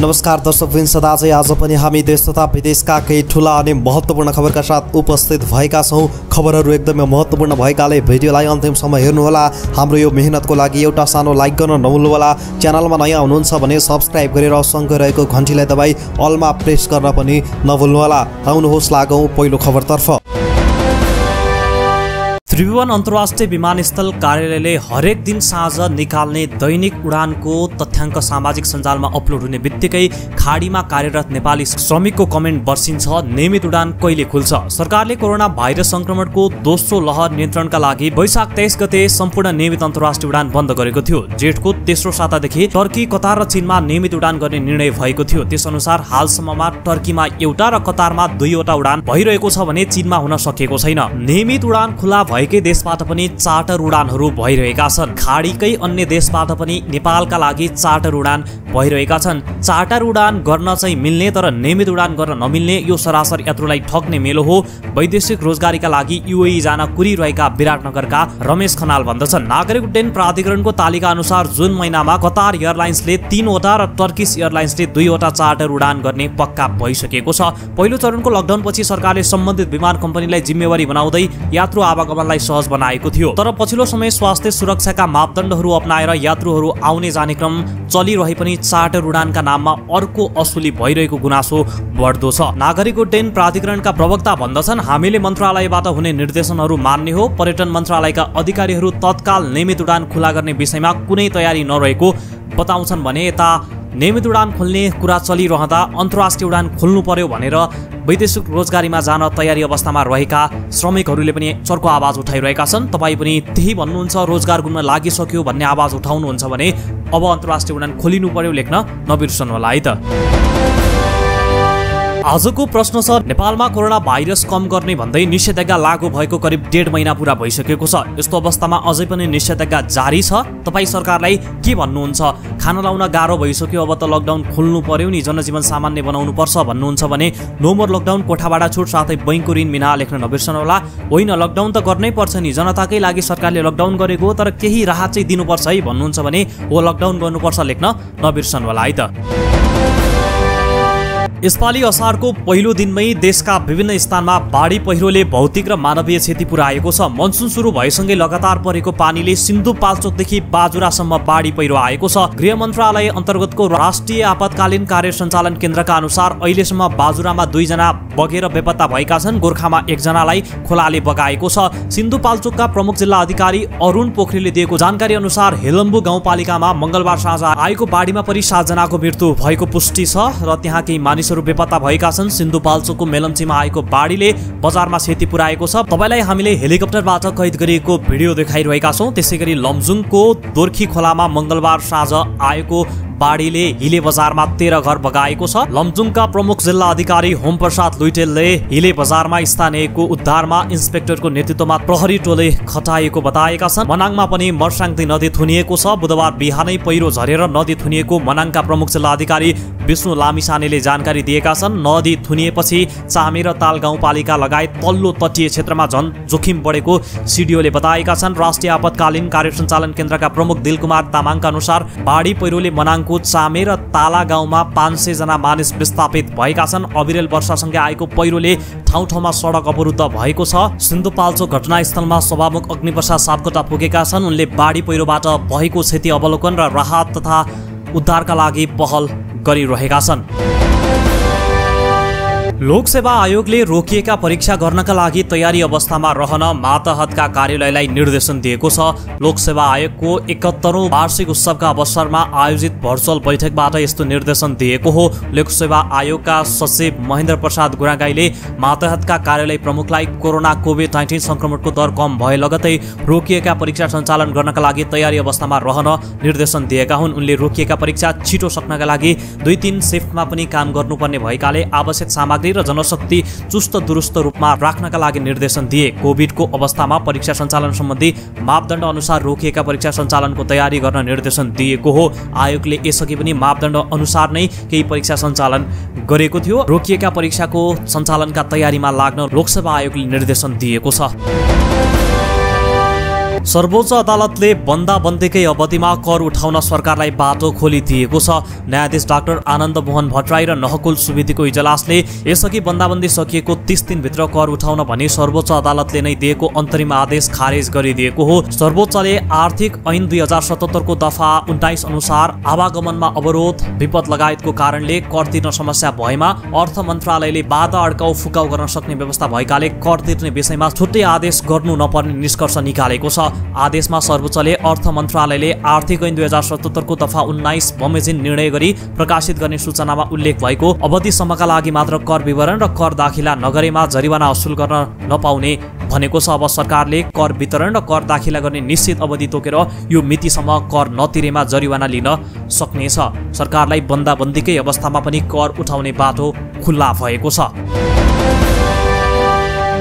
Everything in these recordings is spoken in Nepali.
नमस्कार दर्शकवृन्द, सदा चाहिँ आज पनि हामी देश तथा विदेशका केही ठुला अनि महत्त्वपूर्ण खबरका साथ उपस्थित भएका छौँ। खबरहरू एकदमै महत्त्वपूर्ण भएकाले भिडियोलाई अन्तिमसम्म हेर्नुहोला। हाम्रो यो मेहनतको लागि एउटा सानो लाइक गर्न नभुल्नुहोला। च्यानलमा नयाँ हुनुहुन्छ भने सब्स्क्राइब गरेर सँगै रहेको घन्टीलाई दबाई अलमा प्रेस गर्न पनि नभुल्नुहोला। आउनुहोस् लागौँ पहिलो खबरतर्फ। त्रिभुवन अन्तर्राष्ट्रिय विमानस्थल कार्यालयले हरेक दिन साँझ निकाल्ने दैनिक उडानको तथ्याङ्क सामाजिक सञ्जालमा अपलोड हुने बित्तिकै खाडीमा कार्यरत नेपाली श्रमिकको कमेन्ट बर्सिन्छ, नियमित उडान कहिले खुल्छ? सरकारले कोरोना भाइरस संक्रमणको दोस्रो लहर नियन्त्रणका लागि वैशाख 23 गते सम्पूर्ण नियमित अन्तर्राष्ट्रिय उडान बन्द गरेको थियो। जेठको तेस्रो सातादेखि टर्की, कतार र चीनमा नियमित उडान गर्ने निर्णय भएको थियो। त्यसअनुसार हालसम्ममा टर्कीमा एउटा र कतारमा 2वटा उडान भइरहेको छ भने चीनमा हुन सकेको छैन। नियमित उडान खुला भएकै देशबाट पनि चार्टर उडानहरू भइरहेका छन्। खाडीकै अन्य देशबाट पनि नेपालका लागि चार्टर उडान भइरहेका छन्। चार्टर उडान गर्न चाहिँ मिल्ने तर नियमित उडान गर्न नमिल्ने यो सरासर यात्रुलाई ठग्ने मेलो हो। वैदेशिक रोजगारीका लागि युएई जान कुरिरहेका विराटनगरका रमेश खनाल भन्दछन्। नागरिक उड्डयन प्राधिकरणको तालिका अनुसार जुन महिनामा कतार एयरलाइन्सले 3वटा र टर्किस एयरलाइन्सले 2वटा चार्टर उडान गर्ने पक्का भइसकेको छ। पहिलो चरणको लकडाउनपछि सरकारले सम्बन्धित विमान कम्पनीलाई जिम्मेवारी बनाउँदै यात्रु आवागमनलाई सहज बनाएको थियो। तर पछिल्लो समय स्वास्थ्य सुरक्षाका मापदण्डहरू अपनाएर यात्रुहरू आउने जाने क्रम चलिरहे पनि चार्टर उडानका नाममा अर्को असुली भइरहेको गुनासो बढ्दो छ। नागरिक उड्डयन प्राधिकरणका प्रवक्ता भन्दछन्, हामीले मन्त्रालयबाट हुने निर्देशनहरू मान्ने हो। पर्यटन मन्त्रालयका अधिकारीहरू तत्काल नियमित उडान खुला गर्ने विषयमा कुनै तयारी नरहेको बताउँछन् भने यता नियमित उडान खोल्ने कुरा चलिरहँदा अन्तर्राष्ट्रिय उडान खोल्नु पर्यो भनेर वैदेशिक रोजगारीमा जान तयारी अवस्थामा रहेका श्रमिकहरूले पनि चर्को आवाज उठाइरहेका छन्। तपाईँ पनि त्यही भन्नुहुन्छ, रोजगार गुम्न लागिसक्यो भन्ने आवाज उठाउनुहुन्छ भने अब अन्तर्राष्ट्रिय उडान खोलिनु पर्यो लेख्न नबिर्सनु होला है त। आजको प्रश्न छ, नेपालमा कोरोना भाइरस कम गर्ने भन्दै निषेधाज्ञा लागू भएको करिब 1.5 महिना पूरा भइसकेको छ। यस्तो अवस्थामा अझै पनि निषेधाज्ञा जारी छ। तपाईँ सरकारलाई के भन्नुहुन्छ? खाना लाउन गाह्रो भइसक्यो, अब त लकडाउन खोल्नु पर्यो नि, जनजीवन सामान्य बनाउनु पर्छ भन्नुहुन्छ भने नो मोर लकडाउन, कोठाबाट छुट साथै बैंकको ऋण बिना लेख्न नबिर्सनु होला। होइन, लकडाउन त गर्नै पर्छ नि, जनताकै लागि सरकारले लकडाउन गरेको, तर केही राहत चाहिँ दिनुपर्छ है भन्नुहुन्छ भने हो लकडाउन गर्नुपर्छ लेख्न नबिर्सनु होला है त। यसपालि असारको पहिलो दिनमै देशका विभिन्न स्थानमा बाढी पहिरोले भौतिक र मानवीय क्षति पुर्याएको छ। मनसुन सुरु भएसँगै लगातार परेको पानीले सिन्धुपाल्चोकदेखि बाजुरासम्म बाढी पहिरो आएको छ। गृह मन्त्रालय अन्तर्गतको राष्ट्रिय आपतकालीन कार्य सञ्चालन केन्द्रका अनुसार अहिलेसम्म बाजुरामा 2 जना बगेर बेपत्ता भएका छन्। गोर्खामा 1 जनालाई खोलाले बगाएको छ। सिन्धुपाल्चोकका प्रमुख जिल्ला अधिकारी अरुण पोखरेलले दिएको जानकारी अनुसार हेलम्बु गाउँपालिकामा मंगलबार साँझ आएको बाढीमा परि 7 जनाको मृत्यु भएको पुष्टि छ र त्यहाँ केही मानिसहरू बेपत्ता भएका छन्। सिन्धुपाल्चोकको मेलम्चीमा आएको बाढीले बजारमा क्षति पुर्याएको छ। तपाईलाई हामीले हेलिकप्टरबाट कैद गरिएको भिडियो देखाइरहेका छौं। त्यसैगरी लमजुङको दोर्खी खोलामा मंगलबार साँझ आएको बाढीले हिले बजारमा 13 घर बगाएको छ। लमजुङका प्रमुख जिल्ला अधिकारी होम प्रसाद लुइटेलले हिले बजारमा स्थानीयको उद्धारमा इन्सपेक्टरको नेतृत्वमा प्रहरी टोली खटाएको बताएका छन्। मनाङमा पनि मर्साङदी नदी थुनिएको छ। बुधबार बिहानै पहिरो झरेर नदी थुनिएको मनाङका प्रमुख जिल्ला अधिकारी विष्णु लामिसानेले जानकारी दिएका छन्। नदी थुनिएपछि चामे र ताल गाउँपालिका लगायत तल्लो तटीय क्षेत्रमा झन जोखिम बढेको सिडिओले बताएका छन्। राष्ट्रिय आपतकालीन कार्य सञ्चालन केन्द्रका प्रमुख दिलकुमार तामाङका अनुसार बाढी पहिरोले मनाङको चामे र ताला गाउँमा 500 जना मानिस विस्थापित भएका छन्। अविरल वर्षासँगै आएको पहिरोले ठाउँ ठाउँमा सडक अवरुद्ध भएको छ। सिन्धुपाल्चोक घटनास्थलमा सभामुख अग्निप्रसाद सापकोटा पुगेका छन्। उनले बाढी पहिरोबाट भएको क्षति अवलोकन र राहत तथा उद्धारका लागि पहल गरिरहेका छन्। लोकसेवा आयोगले रोकिएका परीक्षा गर्नका लागि तयारी अवस्थामा रहन मातहतका कार्यालयलाई निर्देशन दिएको छ। लोकसेवा आयोगको 71औं वार्षिक उत्सवका अवसरमा आयोजित भर्चुअल बैठकबाट यस्तो निर्देशन दिएको हो। लोकसेवा आयोगका सचिव महेन्द्र प्रसाद गुरागाईले मातहतका कार्यालय प्रमुखलाई कोरोना कोभिड-19 संक्रमणको दर कम भए लगतै रोकिएका परीक्षा सञ्चालन गर्नका लागि तयारी अवस्थामा रहन निर्देशन दिएका हुन्। उनले रोकिएका परीक्षा छिटो सक्नका लागि 2-3 शिफ्टमा पनि काम गर्नुपर्ने भएकाले आवश्यक सामग्री र जनशक्ति चुस्त दुरुस्त रूपमा राख्नका लागि निर्देशन दिए। कोभिडको अवस्थामा परीक्षा सञ्चालन सम्बन्धी मापदण्ड अनुसार रोकिएका परीक्षा सञ्चालनको तयारी गर्न निर्देशन दिएको हो। आयोगले यसअघि पनि मापदण्ड अनुसार नै केही परीक्षा सञ्चालन गरेको थियो। रोकिएका परीक्षाको सञ्चालनका तयारीमा लाग्न लोकसेवा आयोगले निर्देशन दिएको छ। सर्वोच्च अदालतले बन्दाबन्दीकै अवधिमा कर उठाउन सरकारलाई बाटो खोलिदिएको छ। न्यायाधीश डाक्टर आनन्द मोहन भट्टराई र नहकुल सुवेदीको इजलासले यसअघि बन्दाबन्दी सकिएको 30 दिनभित्र कर उठाउन भनी सर्वोच्च अदालतले नै दिएको अन्तरिम आदेश खारेज गरिदिएको हो। सर्वोच्चले आर्थिक ऐन 2077 को दफा 19 अनुसार आवागमनमा अवरोध, विपद लगायतको कारणले कर तिर्न समस्या भएमा अर्थ मन्त्रालयले बाधा अड्काउ फुकाउ गर्न सक्ने व्यवस्था भएकाले कर तिर्ने विषयमा छुट्टै आदेश गर्नु नपर्ने निष्कर्ष निकालेको छ। आदेशमा सर्वोच्चले अर्थ मन्त्रालयले आर्थिक ऐन 2077 को दफा 19 बमोजिम निर्णय गरी प्रकाशित गर्ने सूचनामा उल्लेख भएको अवधिसम्मका लागि मात्र कर विवरण र कर दाखिला नगरेमा जरिवाना असुल गर्न नपाउने भनेको छ। अब सरकारले कर वितरण र कर दाखिला गर्ने निश्चित अवधि तोकेर यो मितिसम्म कर नतिरेमा जरिवाना लिन सक्नेछ। सरकारलाई बन्दाबन्दीकै अवस्थामा पनि कर उठाउने बाटो खुल्ला भएको छ।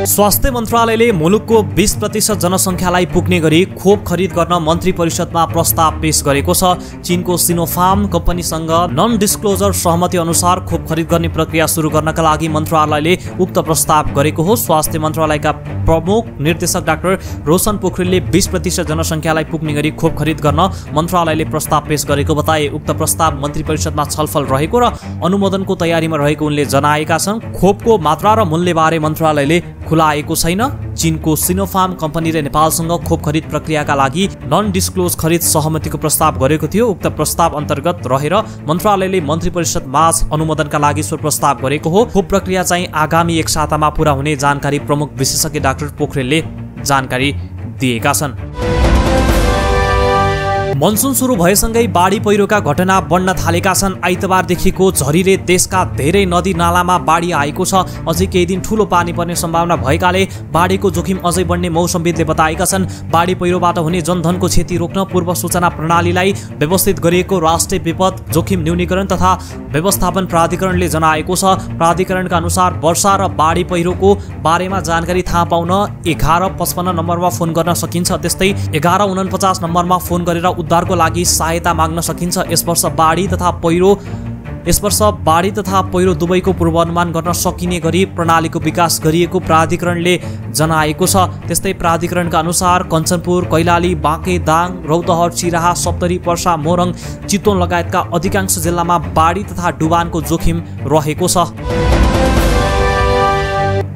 स्वास्थ्य मन्त्रालयले मुलुकको 20% जनसङ्ख्यालाई पुग्ने गरी खोप खरिद गर्न मन्त्री परिषदमा प्रस्ताव पेश गरेको छ। चीनको सिनोफार्म कम्पनीसँग नन डिस्क्लोजर सहमति अनुसार खोप खरिद गर्ने प्रक्रिया सुरु गर्नका लागि मन्त्रालयले उक्त प्रस्ताव गरेको हो। स्वास्थ्य मन्त्रालयका प्रमुख निर्देशक डाक्टर रोशन पोखरेलले 20% जनसङ्ख्यालाई पुग्ने गरी खोप खरिद गर्न मन्त्रालयले प्रस्ताव पेश गरेको बताए। उक्त प्रस्ताव मन्त्री परिषदमा छलफल रहेको र अनुमोदनको तयारीमा रहेको उनले जनाएका छन्। खोपको मात्रा र मूल्यबारे मन्त्रालयले खुलाएको छैन। चीनको सिनोफार्म कम्पनीले नेपालसँग खोप खरिद प्रक्रियाका लागि नन डिस्क्लोज खरिद सहमतिको प्रस्ताव गरेको थियो। उक्त प्रस्ताव अन्तर्गत रहेर मन्त्रालयले मन्त्री परिषद माझ अनुमोदनका लागि सो प्रस्ताव गरेको हो। खोप प्रक्रिया चाहिँ आगामी 1 सातामा पूरा हुने जानकारी प्रमुख विशेषज्ञ डाक्टर पोखरेलले जानकारी दिएका छन्। मनसुन सुरु भएसँगै बाढी पहिरोका घटना बढ्न थालेका छन्। आइतबारदेखिको झरीले देशका धेरै नदी नालामा बाढी आएको छ। अझै केही दिन ठूलो पानी पर्ने सम्भावना भएकाले बाढीको जोखिम अझै बढ्ने मौसमविदले बताएका छन्। बाढी पहिरोबाट हुने जनधनको क्षति रोक्न पूर्व सूचना प्रणालीलाई व्यवस्थित गरिएको राष्ट्रिय विपद जोखिम न्यूनीकरण तथा व्यवस्थापन प्राधिकरणले जनाएको छ। प्राधिकरणका अनुसार वर्षा र बाढी पहिरोको बारेमा जानकारी थाहा पाउन 1155 नम्बरमा फोन गर्न सकिन्छ। त्यस्तै 1149 नम्बरमा फोन गरेर उद्धारको लागि सहायता माग्न सकिन्छ। यस वर्ष बाढी तथा पहिरो दुवैको पूर्वानुमान गर्न सकिने गरी प्रणालीको विकास गरिएको प्राधिकरणले जनाएको छ। त्यस्तै प्राधिकरणका अनुसार कञ्चनपुर, कैलाली, बाँके, दाङ, रौतहट, चिराहा, सप्तरी, पर्सा, मोरङ, चितवन लगायतका अधिकांश जिल्लामा बाढी तथा डुबानको जोखिम रहेको छ।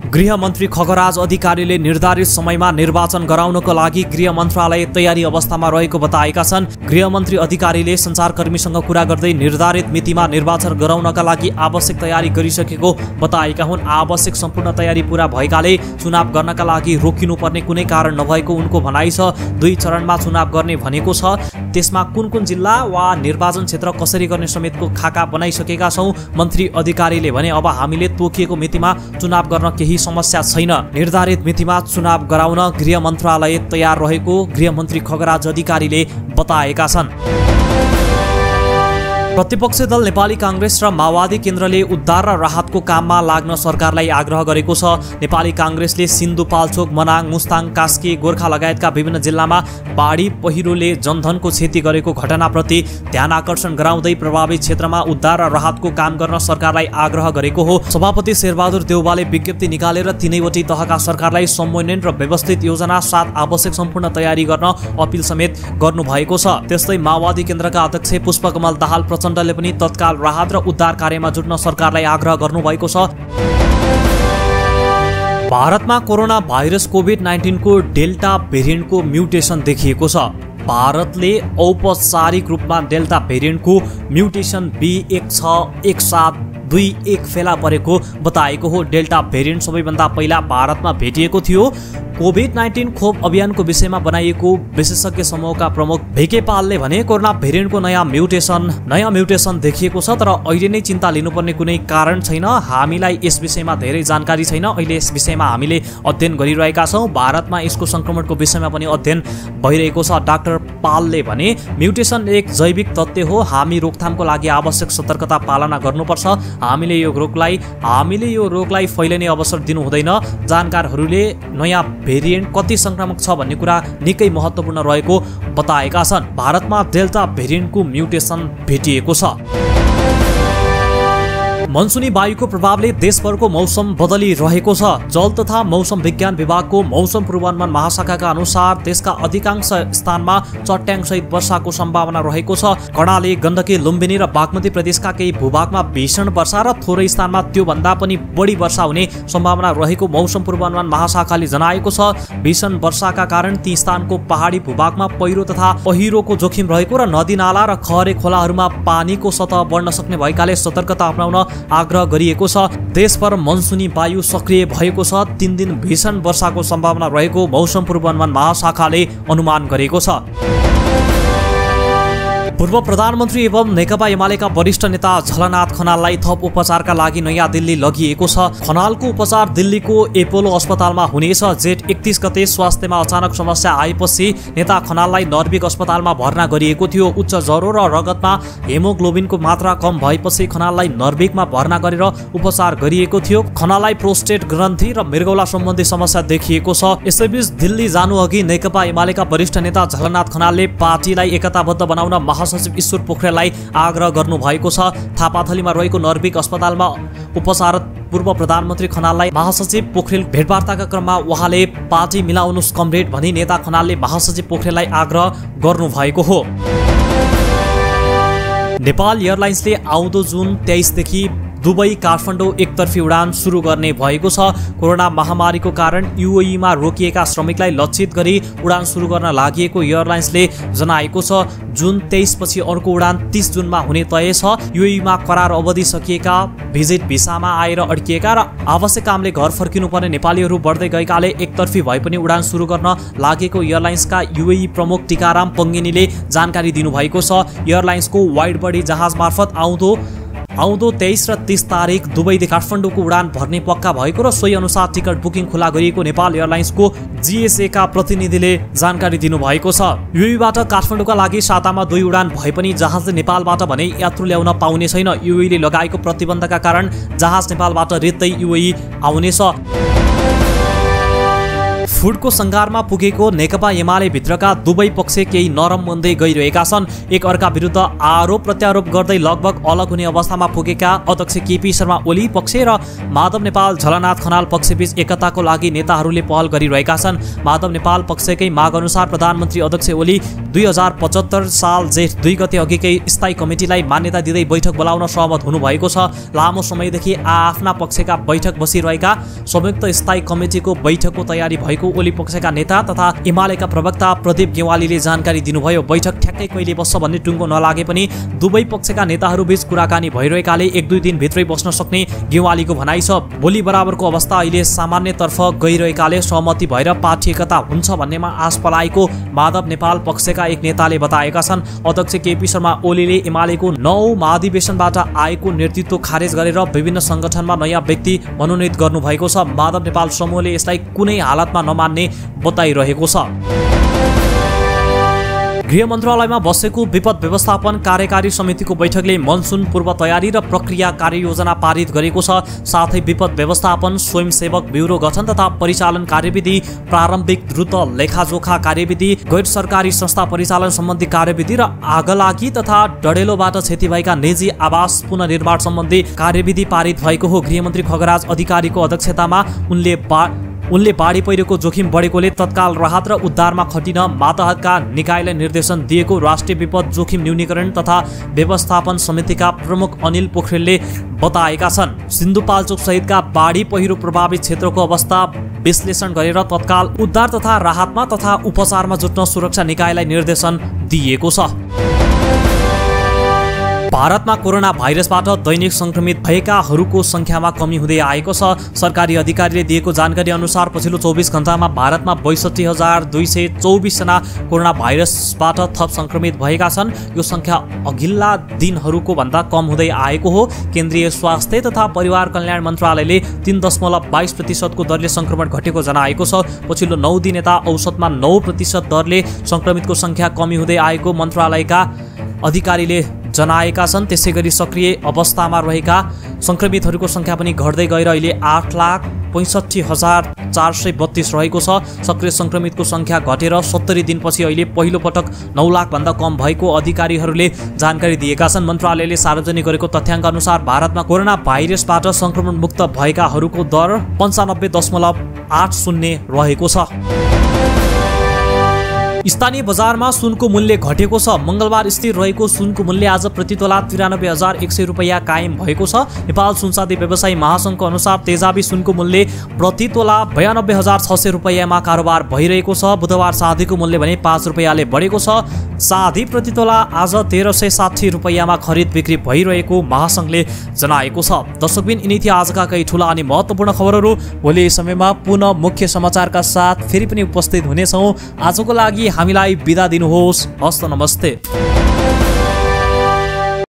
गृहमन्त्री खगराज अधिकारीले निर्धारित समयमा निर्वाचन गराउनको लागि गृह मन्त्रालय तयारी अवस्थामा रहेको बताएका छन्। गृहमन्त्री अधिकारीले सञ्चारकर्मीसँग कुरा गर्दै निर्धारित मितिमा निर्वाचन गराउनका लागि आवश्यक तयारी गरिसकेको बताएका हुन्। आवश्यक सम्पूर्ण तयारी पूरा भएकाले चुनाव गर्नका लागि रोकिनुपर्ने कुनै कारण नभएको उनको भनाइ छ। 2 चरणमा चुनाव गर्ने भनेको छ। त्यसमा कुन कुन जिल्ला वा निर्वाचन क्षेत्र कसरी गर्ने समेतको खाका बनाइसकेका छौँ। मन्त्री अधिकारीले भने अब हामीले तोकिएको मितिमा चुनाव गर्न केही समस्या छैन। निर्धारित मितिमा चुनाव गराउन गृह मन्त्रालय तयार रहेको गृहमन्त्री खगराज अधिकारीले बताएका छन्। प्रतिपक्षी दल नेपाली कांग्रेस र माओवादी केन्द्रले उद्धार र राहतको काममा लाग्न सरकारलाई आग्रह गरेको छ। नेपाली कांग्रेसले सिन्धुपाल्चोक, मनाङ, मुस्ताङ, कास्की, गोर्खा लगायतका विभिन्न जिल्लामा बाढी पहिरोले जनधनको क्षति गरेको घटनाप्रति ध्यान आकर्षण गराउँदै प्रभावित क्षेत्रमा उद्धार र राहतको काम गर्न सरकारलाई आग्रह गरेको हो। सभापति शेरबहादुर देउवाले विज्ञप्ति निकालेर तीनैवटै तहका सरकारलाई समन्वयन र व्यवस्थित योजना साथ आवश्यक सम्पूर्ण तयारी गर्न अपिल समेत गर्नुभएको छ। त्यस्तै माओवादी केन्द्रका अध्यक्ष पुष्पकमल दाहाल प्रचण्डले पनि तत्काल राहत र उद्धार कार्यमा जुट्न सरकारलाई आग्रह गर्नुभएको छ। भारतमा कोरोना भाइरस कोभिड-19 को डेल्टा भेरिएन्टको म्युटेसन देखिएको छ। भारतले औपचारिक रूपमा डेल्टा भेरिएन्टको म्युटेसन B16172 फेला परेको बताएको हो। डेल्टा भेरिएन्ट सबैभन्दा पहिला भारतमा भेटिएको थियो। कोभिड-19 खोप अभियानको विषयमा बनाइएको विशेषज्ञ समूहका प्रमुख भिके पालले भने कोरोना भेरिएन्टको नयाँ म्युटेसन देखिएको छ, तर अहिले नै चिन्ता लिनुपर्ने कुनै कारण छैन। हामीलाई यस विषयमा धेरै जानकारी छैन। अहिले यस विषयमा हामीले अध्ययन गरिरहेका छौँ। भारतमा यसको संक्रमणको विषयमा पनि अध्ययन भइरहेको छ। डाक्टर पालले भने म्युटेसन एक जैविक तथ्य हो। हामी रोकथामको लागि आवश्यक सतर्कता पालना गर्नुपर्छ। हामीले यो रोगलाई फैलिने अवसर दिनु हुँदैन। जानकारहरूले नयाँ भेरिएन्ट कति संक्रामक छ भन्ने कुरा निकै महत्त्वपूर्ण रहेको बताएका छन्। भारतमा डेल्टा भेरिएन्टको म्युटेसन भेटिएको छ। मनसुनी वायुको प्रभावले देशभरको मौसम बदलिरहेको छ। जल तथा मौसम विज्ञान विभागको मौसम पूर्वानुमान महाशाखाका अनुसार देशका अधिकांश स्थानमा चट्याङसहित वर्षाको सम्भावना रहेको छ। कर्णाली, गण्डकी, लुम्बिनी र बागमती प्रदेशका केही भूभागमा भीषण वर्षा र थोरै स्थानमा त्योभन्दा पनि बढी वर्षा हुने सम्भावना रहेको मौसम पूर्वानुमान महाशाखाले जनाएको छ। भीषण वर्षाका कारण ती स्थानको पहाडी भूभागमा पहिरो तथा पहिरोको जोखिम रहेको र नदीनाला र खहरे खोलाहरूमा पानीको सतह बढ्न सक्ने भएकाले सतर्कता अपनाउन आग्रह गरिएको छ। देशभर मनसुनी वायु सक्रिय भएको छ। 3 दिन भीषण वर्षाको सम्भावना रहेको मौसम पूर्वानुमान महाशाखाले अनुमान गरेको छ। पूर्व प्रधानमन्त्री एवं नेकपा एमालेका वरिष्ठ नेता झलनाथ खनाललाई थप उपचारका लागि नयाँ दिल्ली लगिएको छ। खनालको उपचार दिल्लीको एपोलो अस्पतालमा हुनेछ। जेठ 31 गते स्वास्थ्यमा अचानक समस्या आएपछि नेता खनाललाई नर्भिक अस्पतालमा भर्ना गरिएको थियो। उच्च ज्वरो र रगतमा हेमोग्लोबिनको मात्रा कम भएपछि खनाललाई नर्भिकमा भर्ना गरेर उपचार गरिएको थियो। खनाललाई प्रोस्टेट ग्रन्थि र मृगौला सम्बन्धी समस्या देखिएको छ। यसैबीच दिल्ली जानुअघि नेकपा एमालेका वरिष्ठ नेता झलनाथ खनालले पार्टीलाई एकताबद्ध बनाउन सचिव ईश्वर पोखरेललाई आग्रह गर्नु भएको छ। थापाथलीमा रहेको नर्भिक अस्पतालमा उपचाररत पूर्व प्रधानमन्त्री खनाललाई महासचिव पोखरेल भेटवार्ताका क्रममा उहाँले पार्टी मिलाउनुस् कमरेड भनी नेता खनालले महासचिव पोखरेललाई आग्रह गर्नु भएको हो। नेपाल एयरलाइन्सले आउँदो जुन 23 देखि दुबई काठमाडौँ एकतर्फी उडान सुरु गर्ने भएको छ। कोरोना महामारीको कारण युएईमा रोकिएका श्रमिकलाई लक्षित गरी उडान सुरु गर्न लागि एयरलाइन्सले जनाएको छ। जुन 23 पछि अर्को उडान 30 जुनमा हुने तय छ। युएईमा करार अवधि सकिएका भिजिट भिसामा आएर अड्किएका र आवश्यक कामले घर फर्किनुपर्ने नेपालीहरू बढ्दै गएकाले एकतर्फी भए पनि उडान सुरु गर्न लागेको एयरलाइन्सका युएई प्रमुख टिकाराम पङ्गिनीले जानकारी दिनुभएको छ। एयरलाइन्सको वाइड बडी जहाज मार्फत आउँदो 23 र 30 तारिक दुबईदेखि काठमाडौँको उडान भर्ने पक्का भएको र सोही अनुसार टिकट बुकिङ खुला गरिएको नेपाल एयरलाइन्सको जीएसए का प्रतिनिधिले जानकारी दिनुभएको छ। युएईबाट काठमाडौँका लागि सातामा 2 उडान भए पनि जहाजले नेपालबाट भने यात्रु ल्याउन पाउने छैन। युएईले लगाएको प्रतिबन्धका कारण जहाज नेपालबाट रित्तै युएई आउनेछ। फुडको सङ्घारमा पुगेको नेकपा एमाले भित्रका दुवै पक्ष केही नरम बन्दै गइरहेका छन्। एक अर्का विरुद्ध आरोप प्रत्यारोप गर्दै लगभग अलग हुने अवस्थामा पुगेका अध्यक्ष केपी शर्मा ओली पक्ष र माधव नेपाल झलनाथ खनाल पक्षबीच एकताको लागि नेताहरूले पहल गरिरहेका छन्। माधव नेपाल पक्षकै माग अनुसार प्रधानमन्त्री अध्यक्ष ओली 2075 साल जेठ 2 गते अघिकै स्थायी कमिटीलाई मान्यता दिँदै बैठक बोलाउन सहमत हुनुभएको छ। लामो समयदेखि आफ्ना पक्षका बैठक बसिरहेका संयुक्त स्थायी कमिटीको बैठकको तयारी भएको ओली पक्षका नेता तथा एमालेका प्रवक्ता प्रदीप गेवालीले जानकारी दिनुभयो। बैठक ठ्याक्कै कहिले बस्छ भन्ने टुङ्गो नलागे पनि दुवै पक्षका नेताहरूबीच कुराकानी भइरहेकाले 1-2 दिन भित्रै बस्न सक्ने गेवालीको भनाइ छ। भोलि बराबरको अवस्था अहिले सामान्यतर्फ गइरहेकाले सहमति भएर पार्टी एकता हुन्छ भन्नेमा आश पलाएको माधव नेपाल पक्षका एक नेताले बताएका छन्। अध्यक्ष केपी शर्मा ओलीले एमालेको 9औं महाधिवेशनबाट आएको नेतृत्व खारेज गरेर विभिन्न संगठनमा नयाँ व्यक्ति मनोनित गर्नुभएको छ। माधव नेपाल समूहले यसलाई कुनै हालतमा नमान्ने बताइरहेको छ। गृह मन्त्रालयमा बसेको विपद व्यवस्थापन कार्यकारी समितिको बैठकले मनसुन पूर्व तयारी र प्रक्रिया कार्ययोजना पारित गरेको छ। साथै विपद व्यवस्थापन स्वयंसेवक ब्युरो गठन तथा परिचालन कार्यविधि, प्रारम्भिक द्रुत लेखाजोखा कार्यविधि, गैर सरकारी संस्था परिचालन सम्बन्धी कार्यविधि र आगलागी तथा डडेलोबाट क्षति भएका निजी आवास पुनर्निर्माण सम्बन्धी कार्यविधि पारित भएको हो। गृहमन्त्री खगराज अधिकारीको अध्यक्षतामा उनले बाढी पहिरोको जोखिम बढेकोले तत्काल राहत र उद्धारमा खटिन मातहतका निकायलाई निर्देशन दिएको राष्ट्रिय विपद जोखिम न्यूनीकरण तथा व्यवस्थापन समितिका प्रमुख अनिल पोखरेलले बताएका छन्। सिन्धुपाल्चोक सहितका बाढी पहिरो प्रभावित क्षेत्रको अवस्था विश्लेषण गरेर तत्काल उद्धार तथा राहतमा तथा उपचारमा जुट्न सुरक्षा निकायलाई निर्देशन दिएको छ। भारतमा कोरोना भाइरसबाट दैनिक संक्रमित भएकाहरूको संख्यामा कमी हुँदै आएको छ। सरकारी अधिकारीले दिएको जानकारी अनुसार पछिल्लो 24 घण्टामा भारतमा 62,224 जना कोरोना भाइरसबाट थप संक्रमित भएका छन्। यो संख्या अघिल्ला दिनहरूको भन्दा कम हुँदै आएको हो। केन्द्रीय स्वास्थ्य तथा परिवार कल्याण मन्त्रालयले 3.22% को दरले संक्रमण घटेको जनाएको छ। पछिल्लो 9 दिन यता औसतमा 9% दरले संक्रमितको संख्या कमी हुँदै आएको मन्त्रालयका अधिकारीले जनाएका छन्। त्यसैगरी सक्रिय अवस्थामा रहेका संक्रमितहरूको संख्या पनि घट्दै गएर अहिले 8,65,432 रहेको छ। सक्रिय संक्रमितको संख्या घटेर 70 दिनपछि अहिले पहिलो पटक 9 लाख भन्दा कम भएको अधिकारीहरूले जानकारी दिएका छन्। मन्त्रालयले सार्वजनिक गरेको तथ्याङ्क अनुसार भारतमा कोरोना भाइरसबाट संक्रमण मुक्त भएकाहरूको दर 95.80 रहेको छ। स्थानीय बजारमा सुनको मूल्य घटेको छ। मंगलबार स्थिर रहेको सुनको मूल्य आज प्रति तोला 93,100 रुपैयाँ कायम भएको छ। नेपाल सुनचाँदी व्यवसायी महासंघको अनुसार तेजाबी सुनको मूल्य प्रति तोला 92,600 रुपैयाँमा कारोबार भइरहेको छ। बुधबार चाँदीको मूल्य भने 5 रुपैयाँले बढेको छ। चाँदी प्रति तोला आज 1360 रुपैयाँमा खरिद बिक्री भइरहेको महासंघले जनाएको छ। दर्शकबिन, यिनी थिए आजका केही ठूला अनि महत्त्वपूर्ण खबरहरू। भोलि समयमा पुनः मुख्य समाचारका साथ फेरि पनि उपस्थित हुनेछौँ। आजको लागि हामीलाई बिदा दिनुहोस्। हस्त नमस्ते।